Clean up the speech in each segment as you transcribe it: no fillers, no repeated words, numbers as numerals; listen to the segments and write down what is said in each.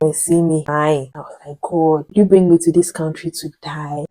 They see me dying. I was like, God, you bring me to this country to die.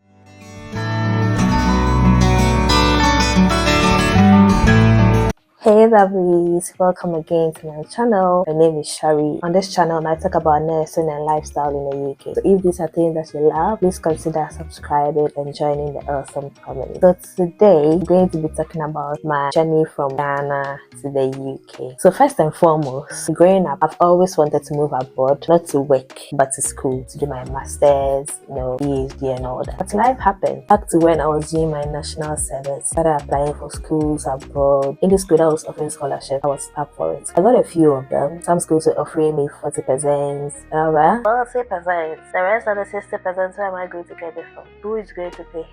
Hey lovelies, welcome again to my channel. My name is Sharry. On this channel, I talk about nursing and lifestyle in the UK. So if these are things that you love, please consider subscribing and joining the awesome family. So today, I'm going to be talking about my journey from Ghana to the UK. So first and foremost, growing up, I've always wanted to move abroad, not to work, but to school, to do my masters, PhD and all that. But life happened. Back to when I was doing my national service, started applying for schools abroad. In the school that was offering scholarship, I was up for it. I got a few of them. Some schools were offering me 40%. 40%. The rest of the 60%, where am I going to get it from? Who is going to pay?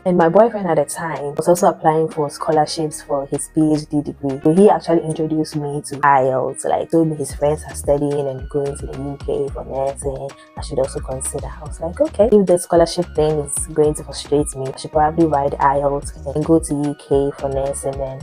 And my boyfriend at the time was also applying for scholarships for his PhD degree. So he actually introduced me to IELTS, like told me his friends are studying and going to the UK for nursing. I should also consider. I was like, okay, if the scholarship thing is going to frustrate me, I should probably write IELTS and go to UK for nursing and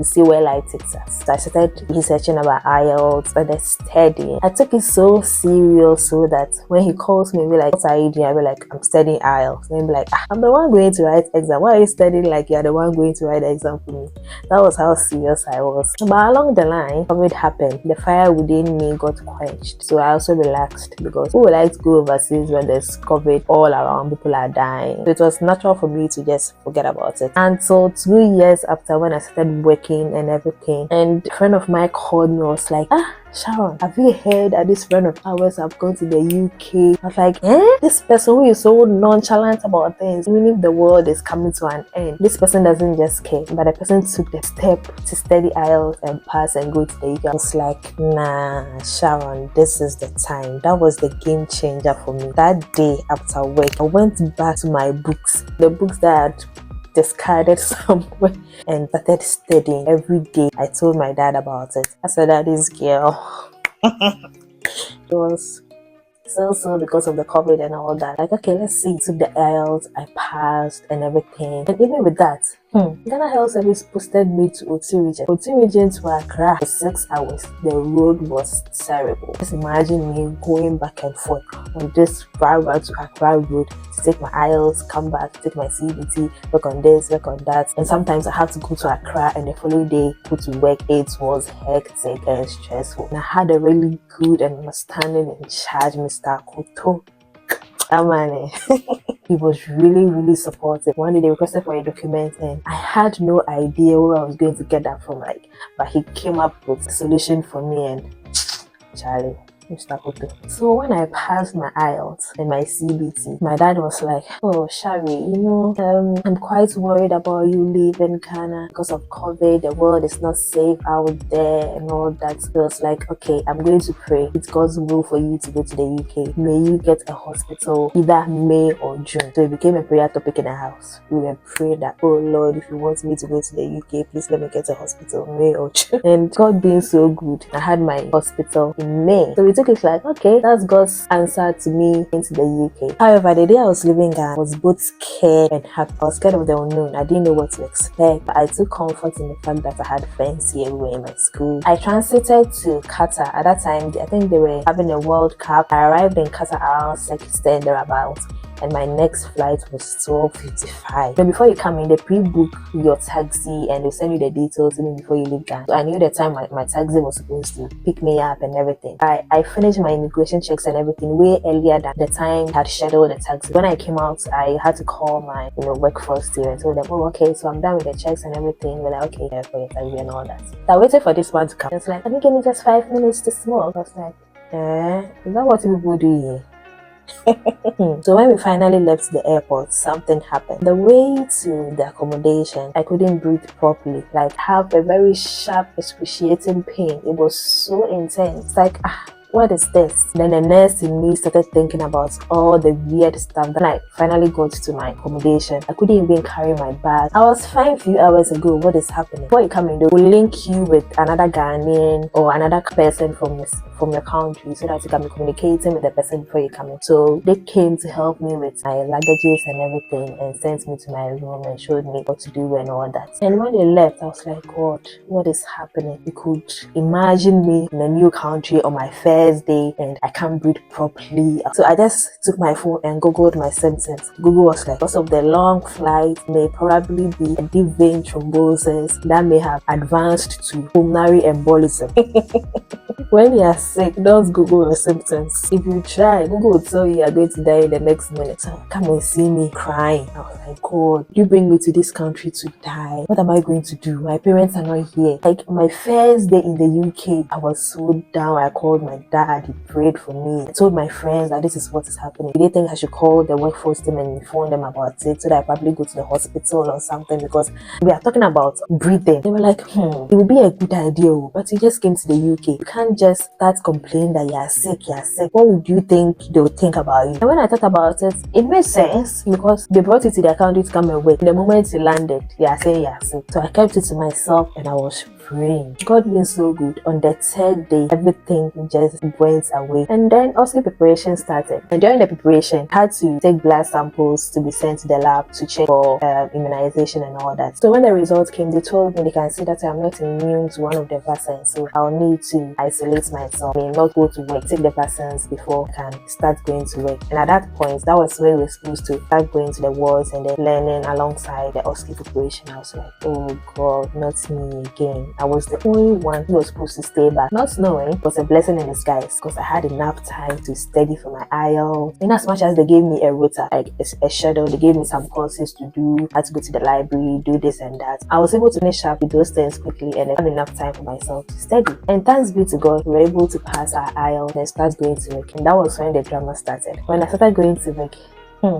see where life takes us. So I started researching about IELTS, started studying. I took it so serious so that when he calls me and be like, what are you doing? I'll be like, I'm studying IELTS. And he'll be like, I'm the one going to write exam. Why are you studying like you're the one going to write the exam for me? That was how serious I was. But along the line, COVID happened. The fire within me got quenched. So I also relaxed because who would like to go overseas when there's COVID all around, people are dying. So it was natural for me to just forget about it. And so 2 years after, when I started working and everything, and a friend of mine called me, was like, Sharon, have you heard that this friend of ours have gone to the UK? I was like, this person who is so nonchalant about things, even if the world is coming to an end, this person doesn't just care. But the person took the step to study IELTS and pass and go to the UK. I was like, nah, Sharon, this is the time. That was the game changer for me. That day after work, I went back to my books, the books that I had discarded somewhere, and started studying every day. I told my dad about it. I said that this girl it was so because of the COVID and all that. Like, okay, let's see. Took the IELTS, I passed and everything. And even with that, Ghana Health Service posted me to OT region. OT region to Accra for 6 hours. The road was terrible. Just imagine me going back and forth on this Accra to Accra road to take my IELTS, come back, take my CBT, work on this, work on that. And sometimes I had to go to Accra and the following day go to work. It was hectic and stressful. And I had a really good and understanding in charge, Mr. Kuto. He was really supportive. One day they requested for a document and I had no idea where I was going to get that from, but he came up with a solution for me, and Charlie, Mr. Kuto. So when I passed my IELTS and my CBT, my dad was like, oh, Sharry, I'm quite worried about you leaving Ghana because of COVID. The world is not safe out there and all that. So I was like, okay, I'm going to pray. It's God's will for you to go to the UK. May you get a hospital either May or June. So it became a prayer topic in the house. We were praying that, oh Lord, if you want me to go to the UK, please let me get a hospital May or June. And God being so good, I had my hospital in May. So it took it like, okay, that's God's answer to me into the UK. However, the day I was leaving Ghana, I was both scared and happy. I was scared of the unknown. I didn't know what to expect, but I took comfort in the fact that I had friends here who were in my school. I transited to Qatar. At that time, I think they were having a World Cup. I arrived in Qatar around 6:10 thereabouts. And my next flight was 12:55. But before you come in, they pre-book your taxi and they send you the details even before you leave Ghana. So I knew the time my taxi was supposed to pick me up and everything. I finished my immigration checks and everything way earlier than the time I had scheduled the taxi. When I came out, I had to call my workforce team and told them, oh, okay, so I'm done with the checks and everything. We're like, okay, for your taxi and all that. So I waited for this one to come. It's like, can you give me just 5 minutes to smoke? I was like, is that what people do here? So when we finally left the airport, something happened. The way to the accommodation, I couldn't breathe properly. Like, have a very sharp, excruciating pain. It was so intense. Like, what is this? Then the nurse in me started thinking about all the weird stuff. Then I finally got to my accommodation. I couldn't even carry my bag. I was fine a few hours ago. What is happening? Before you come in, they will link you with another Ghanaian or another person from your country so that you can be communicating with the person before you come in. So they came to help me with my luggages and everything and sent me to my room and showed me what to do and all that. And when they left, I was like, God, what is happening? You could imagine me in a new country on my first first day and I can't breathe properly. So I just took my phone and googled my symptoms. Google was like, because of the long flight may probably be a deep vein thrombosis that may have advanced to pulmonary embolism. When you are sick, don't Google your symptoms. If you try, Google will tell you are going to die in the next minute. So come and see me crying. I was like, God, you bring me to this country to die. What am I going to do? My parents are not here. Like my first day in the UK, I was so down. I called my dad. He prayed for me. I told my friends that this is what is happening. They think I should call the workforce team and inform them about it so that I probably go to the hospital or something, because we are talking about breathing. They were like, it would be a good idea, but you just came to the UK. You can't just start complaining that you're sick. What would you think they would think about you? And when I thought about it, it made sense because they brought it to their country to come away. The moment you landed, you are saying you're sick. So I kept it to myself and I was praying. God been so good. On the third day, everything just went away. And then OSCE preparation started. And during the preparation, I had to take blood samples to be sent to the lab to check for immunization and all that. So when the results came, they told me they can see that I'm not immune to one of the vaccines. So I'll need to isolate myself. I mean, not go to work, take the vaccines before I can start going to work. And at that point, that was when we were supposed to start going to the wards and then learning alongside the OSCE preparation. I was like, oh God, not me again. I was the only one who was supposed to stay back. Not knowing it was a blessing in disguise because I had enough time to study for my IELTS. In as much as they gave me a rota, like a schedule, they gave me some courses to do. I had to go to the library, do this and that. I was able to finish up with those things quickly and have enough time for myself to study. And thanks be to God, we were able to pass our IELTS and start going to work. And that was when the drama started. When I started going to work,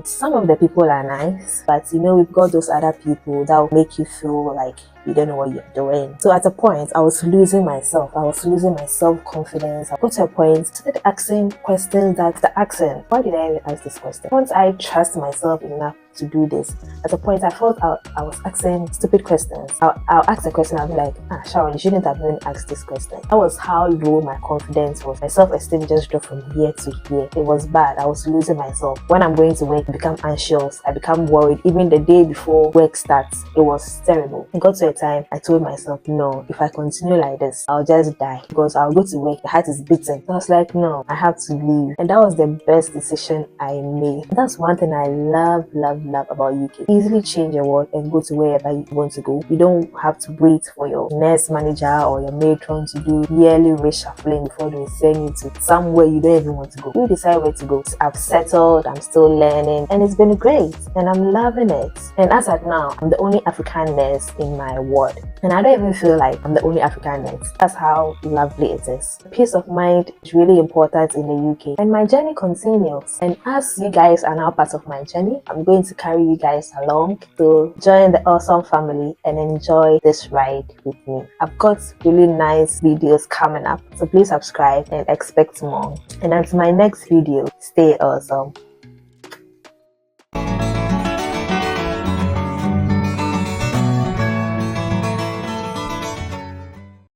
some of the people are nice, but you know, we've got those other people that will make you feel like you don't know what you're doing. So at a point, I was losing myself. I was losing my self-confidence. I got to a point, started asking questions that the accent. Why did I even ask this question? Once I trust myself enough to do this, at a point I felt I was asking stupid questions. I'll ask a question, I'll be like, Sharry, you shouldn't have even asked this question. That was how low my confidence was. My self-esteem just dropped from here to here. It was bad. I was losing myself. When I'm going to work, I become anxious. I become worried. Even the day before work starts, it was terrible. It got to a time I told myself, no, if I continue like this, I'll just die because I'll go to work, the heart is beating. So I was like, no, I have to leave. And that was the best decision I made. That's one thing I love about UK. Easily change your world and go to wherever you want to go. You don't have to wait for your nurse manager or your matron to do yearly reshuffling before they send you to somewhere you don't even want to go. You decide where to go. I've settled, I'm still learning, and it's been great and I'm loving it. And as at now, I'm the only African nurse in my ward. And I don't even feel like I'm the only African nurse. That's how lovely it is. Peace of mind is really important in the UK. And my journey continues. And as you guys are now part of my journey, I'm going to carry you guys along to join the awesome family and enjoy this ride with me. I've got really nice videos coming up. So please subscribe and expect more. And until my next video, stay awesome.